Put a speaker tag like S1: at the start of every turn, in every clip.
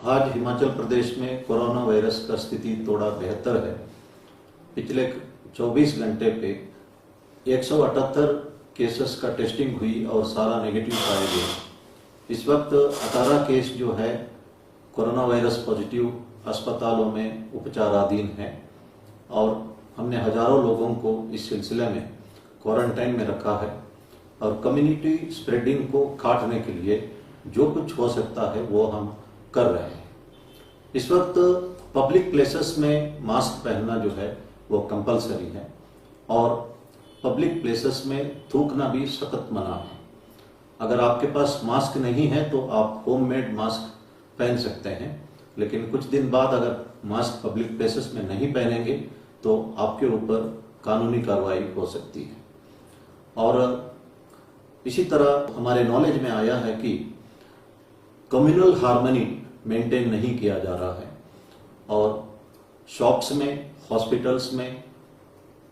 S1: आज हिमाचल प्रदेश में corona virus का स्थिति थोड़ा बेहतर है। पिछले 24 घंटे पे 178 केसेस का टेस्टिंग हुई और सारा नेगेटिव पाए गए। इस वक्त 18 केस जो है कोरोना वायरस पॉजिटिव अस्पतालों में उपचाराधीन हैं और हमने हजारों लोगों को इस सिलसिले में क्वारंटाइन में रखा है और कम्युनिटी स्प्रेडिंग को काटने के लिए जो कुछ हो सकता है वो हम कर रहे हैं। इस वक्त पब्लिक प्लेसेस में मास्क पहनना जो है वो कंपलसरी है और पब्लिक प्लेसेस में थूकना भी सख्त मना है। अगर आपके पास मास्क नहीं है तो आप होममेड मास्क पहन सकते हैं, लेकिन कुछ दिन बाद अगर मास्क पब्लिक प्लेसेस में नहीं पहनेंगे तो आपके ऊपर कानूनी कार्रवाई हो सकती है। और इसी तरह हमारे नॉलेज में आया है कि कम्युनल हार्मनी मेंटेन नहीं किया जा रहा है और शॉप्स में, हॉस्पिटल्स में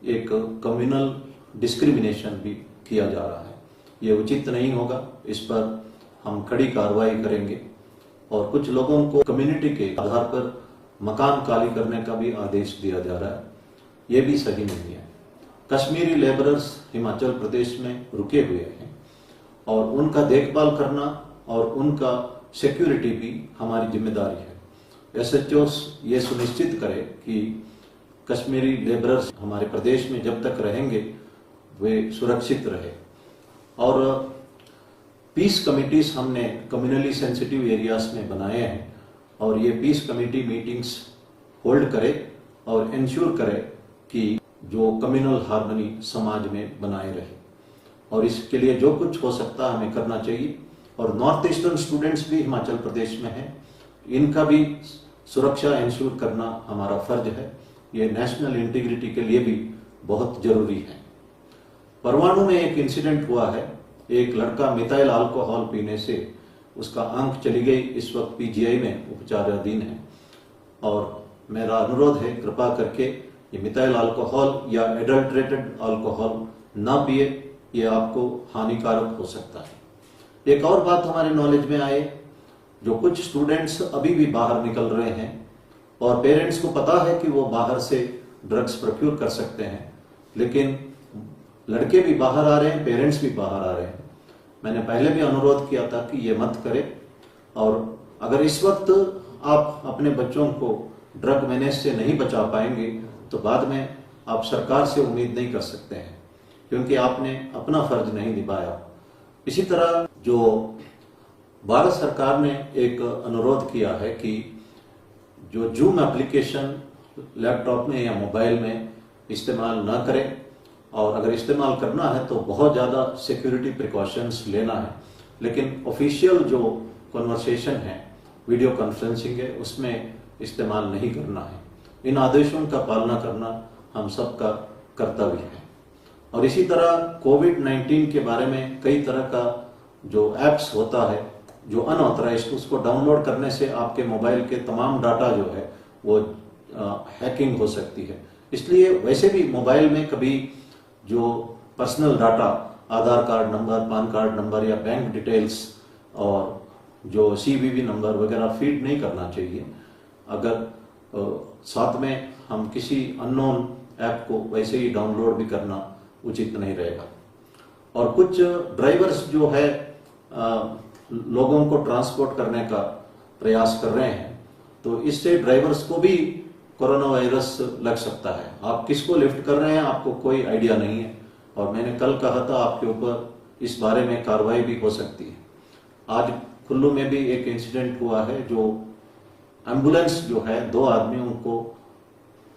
S1: एक कम्युनल डिस्क्रिमिनेशन भी किया जा रहा है। ये उचित नहीं होगा, इस पर हम कड़ी कार्रवाई करेंगे और कुछ लोगों को कम्युनिटी के आधार पर मकान खाली करने का भी आदेश दिया जा रहा है। ये भी सही नहीं है। कश्मीरी लेबरर्स हिमाचल प्रदेश में रुके हुए हैं और उनका देखभाल करना और उनका सिक्योरिटी भी हमारी जिम्मेदारी है। एसएचओ ये सुनिश्चित करे कि कश्मीरी लेबरर्स हमारे प्रदेश में जब तक रहेंगे वे सुरक्षित रहे। और पीस कमिटीज हमने कम्युनली सेंसिटिव एरियाज में बनाए हैं और ये पीस कमेटी मीटिंग्स होल्ड करे और इंश्योर करे कि जो कम्युनल हार्मनी समाज में बनाए रहे और इसके लिए जो कुछ हो सकता है हमें करना चाहिए। और नॉर्थ ईस्टर्न स्टूडेंट्स भी हिमाचल प्रदेश में हैं, इनका भी सुरक्षा इंश्योर करना हमारा फर्ज है। ये नेशनल इंटीग्रिटी के लिए भी बहुत जरूरी है। परवाणु में एक इंसिडेंट हुआ है, एक लड़का मिथाइल अल्कोहल पीने से उसका आंख चली गई, इस वक्त पीजीआई में उपचाराधीन है और मेरा अनुरोध है कृपा करके ये मिथाइल अल्कोहल या एडल्ट्रेटेड अल्कोहल ना पिए, ये आपको हानिकारक हो सकता है। एक और बात हमारे नॉलेज में आए, जो कुछ स्टूडेंट्स अभी भी बाहर निकल रहे हैं और पेरेंट्स को पता है कि वो बाहर से ड्रग्स प्रोक्योर कर सकते हैं, लेकिन लड़के भी बाहर आ रहे हैं, पेरेंट्स भी बाहर आ रहे हैं। मैंने पहले भी अनुरोध किया था कि ये मत करें और अगर इस वक्त आप अपने बच्चों को ड्रग मैनेज से नहीं बचा पाएंगे तो बाद में आप सरकार से उम्मीद नहीं कर सकते हैं, क्योंकि आपने अपना फर्ज नहीं निभाया। इसी तरह जो भारत सरकार ने एक अनुरोध किया है कि जो जूम एप्लीकेशन लैपटॉप में या मोबाइल में इस्तेमाल ना करें और अगर इस्तेमाल करना है तो बहुत ज़्यादा सिक्योरिटी प्रिकॉशंस लेना है, लेकिन ऑफिशियल जो कन्वर्सेशन है, वीडियो कॉन्फ्रेंसिंग है, उसमें इस्तेमाल नहीं करना है। इन आदेशों का पालना करना हम सबका कर्तव्य है। और इसी तरह कोविड-19 के बारे में कई तरह का जो एप्स होता है जो अनऑथराइज्ड, उसको डाउनलोड करने से आपके मोबाइल के तमाम डाटा जो है वो हैकिंग हो सकती है। इसलिए वैसे भी मोबाइल में कभी जो personal data, Aadhaar card number, PAN card number या बैंक डिटेल्स और जो सीवीवी नंबर वगैरह फीड नहीं करना चाहिए। अगर साथ में हम किसी अननोन ऐप को वैसे ही डाउनलोड भी करना उचित नहीं रहेगा। और कुछ ड्राइवर्स जो है लोगों को ट्रांसपोर्ट करने का प्रयास कर रहे हैं, तो इससे ड्राइवर्स को भी कोरोना वायरस लग सकता है। आप किसको लिफ्ट कर रहे हैं आपको कोई आइडिया नहीं है और मैंने कल कहा था आपके ऊपर इस बारे में कार्रवाई भी हो सकती है। आज कुल्लू में भी एक इंसिडेंट हुआ है, जो एम्बुलेंस जो है 2 आदमियों को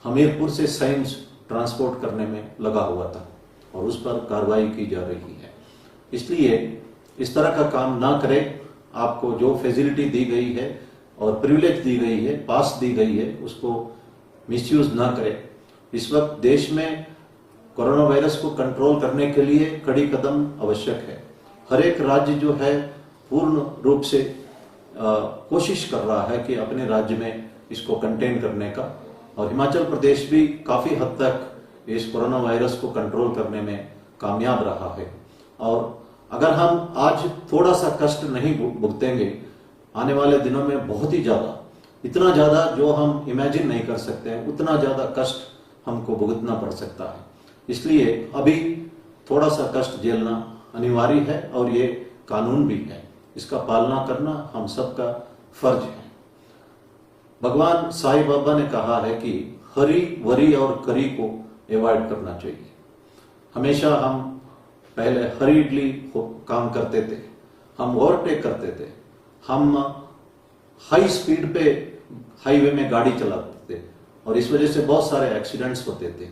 S1: हमीरपुर से साइंस ट्रांसपोर्ट करने में लगा हुआ था और उस पर कार्रवाई की जा रही है। इसलिए इस तरह का काम ना करें। आपको जो फैसिलिटी दी गई है और प्रिविलेज दी गई है, पास दी गई है, उसको मिसयूज ना करें। इस वक्त देश में कोरोना वायरस को कंट्रोल करने के लिए कड़ी कदम आवश्यक है। हर एक राज्य जो है पूर्ण रूप से कोशिश कर रहा है कि अपने राज्य में इसको कंटेन करने का, और हिमाचल प्रदेश भी काफी हद तक इस कोरोना वायरस को कंट्रोल करने में कामयाब रहा है। और अगर हम आज थोड़ा सा कष्ट नहीं भुगतेंगे, आने वाले दिनों में बहुत ही ज़्यादा, इतना ज़्यादा जो हम इमेजिन नहीं कर सकते हैं, उतना ज़्यादा कष्ट हमको भुगतना पड़ सकता है। इसलिए अभी थोड़ा सा कष्ट झेलना अनिवार्य है और ये कानून भी है, इसका पालना करना हम सबका फर्ज है। भगवान साईं बाबा ने कहा है कि हरी वरी और करी को अवॉइड करना चाहिए। हमेशा हम पहले हरीडली काम करते थे, हम ओवरटेक करते थे, हम हाई स्पीड पे हाईवे में गाड़ी चलाते थे और इस वजह से बहुत सारे एक्सीडेंट्स होते थे।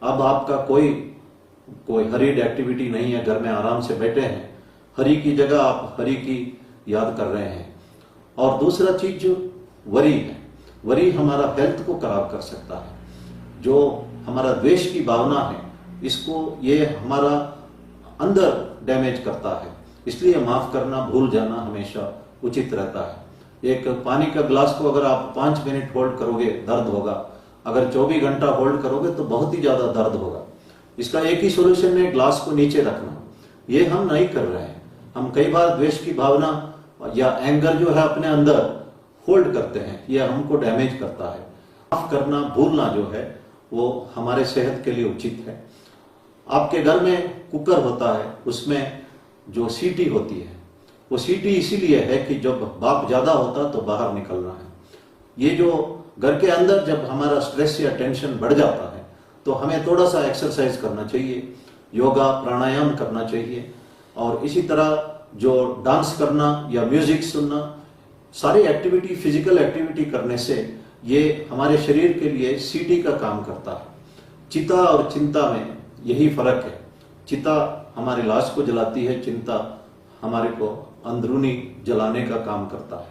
S1: अब आपका कोई हरीड एक्टिविटी नहीं है, घर में आराम से बैठे हैं, हरी की जगह आप हरी की याद कर रहे हैं। और दूसरा चीज जो वरी है, वरी हमारा हेल्थ को खराब कर सकता है। जो हमारा द्वेष की भावना है, इसको ये हमारा अंदर डैमेज करता है। इसलिए माफ करना, भूल जाना हमेशा उचित रहता है। एक पानी का ग्लास को अगर आप 5 मिनट होल्ड करोगे दर्द होगा, अगर 24 घंटा होल्ड करोगे तो बहुत ही ज्यादा दर्द होगा। इसका एक ही सोल्यूशन है, ग्लास को नीचे रखना। ये हम नहीं कर रहे हैं। हम कई बार द्वेष की भावना या एंगर जो है अपने अंदर होल्ड करते हैं, यह हमको डैमेज करता है। माफ करना, भूलना जो है वो हमारे सेहत के लिए उचित है। आपके घर में कुकर होता है, उसमें जो सीटी होती है, वो सीटी इसीलिए है कि जब बाप ज्यादा होता तो बाहर निकलना है। ये जो घर के अंदर जब हमारा स्ट्रेस या टेंशन बढ़ जाता है तो हमें थोड़ा सा एक्सरसाइज करना चाहिए, योगा प्राणायाम करना चाहिए। और इसी तरह जो डांस करना या म्यूजिक सुनना, सारी एक्टिविटी, फिजिकल एक्टिविटी करने से ये हमारे शरीर के लिए सीटी का काम करता है। चिता और चिंता में यही फर्क है। चिता हमारी लाश को जलाती है, चिंता हमारे को अंदरूनी जलाने का काम करता है।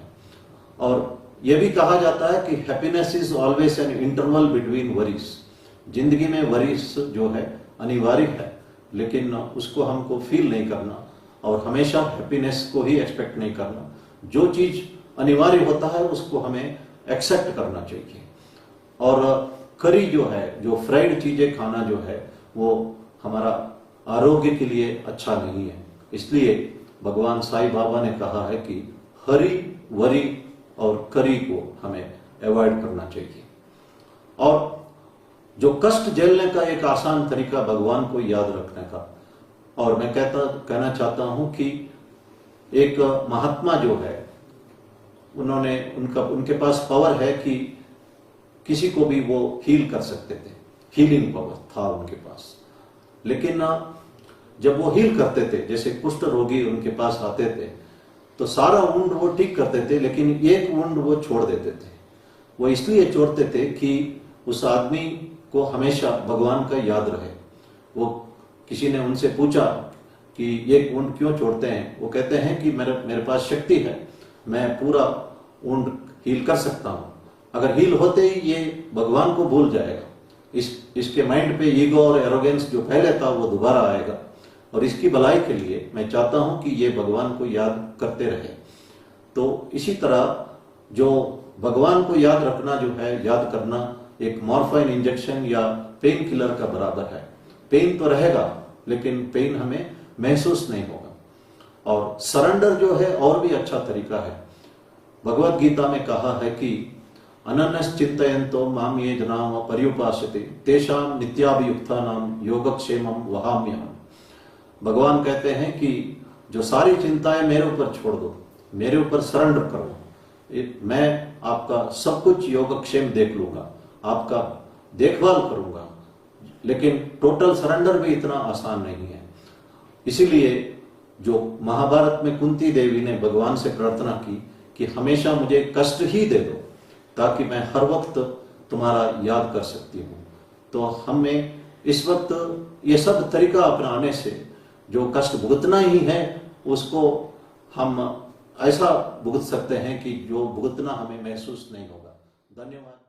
S1: और यह भी कहा जाता है कि happiness is always an interval between worries. जिंदगी में वरीज जो है अनिवार्य है, लेकिन उसको हमको फील नहीं करना और हमेशा हैप्पीनेस को ही एक्सपेक्ट नहीं करना। जो चीज अनिवार्य होता है उसको हमें एक्सेप्ट करना चाहिए। और करी जो है, जो फ्राइड चीजें खाना जो है, वो हमारा आरोग्य के लिए अच्छा नहीं है। इसलिए भगवान साईं बाबा ने कहा है कि हरी वरी और करी को हमें अवॉइड करना चाहिए। और जो कष्ट झेलने का एक आसान तरीका भगवान को याद रखने का, और मैं कहना चाहता हूं कि एक महात्मा जो है, उनके पास पावर है कि किसी को भी वो हील कर सकते थे, हीलिंग पावर था उनके पास। लेकिन जब वो हील करते थे, जैसे कुष्ठ रोगी उनके पास आते थे तो सारा वुंड वो ठीक करते थे, लेकिन एक वुंड वो छोड़ देते थे। वो इसलिए छोड़ते थे कि उस आदमी को हमेशा भगवान का याद रहे। वो किसी ने उनसे पूछा कि एक वुंड क्यों छोड़ते हैं? वो कहते हैं कि मेरे पास शक्ति है, मैं पूरा वुंड हील कर सकता हूं। अगर हील होते ही ये भगवान को भूल जाएगा, इसके माइंड पे ईगो और एरोगेंस जो पहले था वो दोबारा आएगा। और इसकी भलाई के लिए मैं चाहता हूं कि ये भगवान को याद करते रहे। तो इसी तरह जो भगवान को याद रखना जो है, याद करना एक मॉर्फाइन इंजेक्शन या पेन किलर का बराबर है। पेन तो रहेगा लेकिन पेन हमें महसूस नहीं होगा। और सरेंडर जो है और भी अच्छा तरीका है। भगवत गीता में कहा है कि अनन्यस चिंतयन्तो माम ये जनाम पर्युपासते तेषाम नित्याभियुक्तानाम योगक्षेमम वहाम्यहम्। भगवान कहते हैं कि जो सारी चिंताएं मेरे ऊपर छोड़ दो, मेरे ऊपर सरेंडर करो, मैं आपका सब कुछ योगक्षेम देख लूंगा, आपका देखभाल करूंगा। लेकिन टोटल सरेंडर भी इतना आसान नहीं है। इसीलिए जो महाभारत में कुंती देवी ने भगवान से प्रार्थना की कि हमेशा मुझे कष्ट ही दे दो ताकि मैं हर वक्त तुम्हारा याद कर सकती हूँ। तो हमें इस वक्त ये सब तरीका अपनाने से जो कष्ट भुगतना ही है उसको हम ऐसा भुगत सकते हैं कि जो भुगतना हमें महसूस नहीं होगा। धन्यवाद।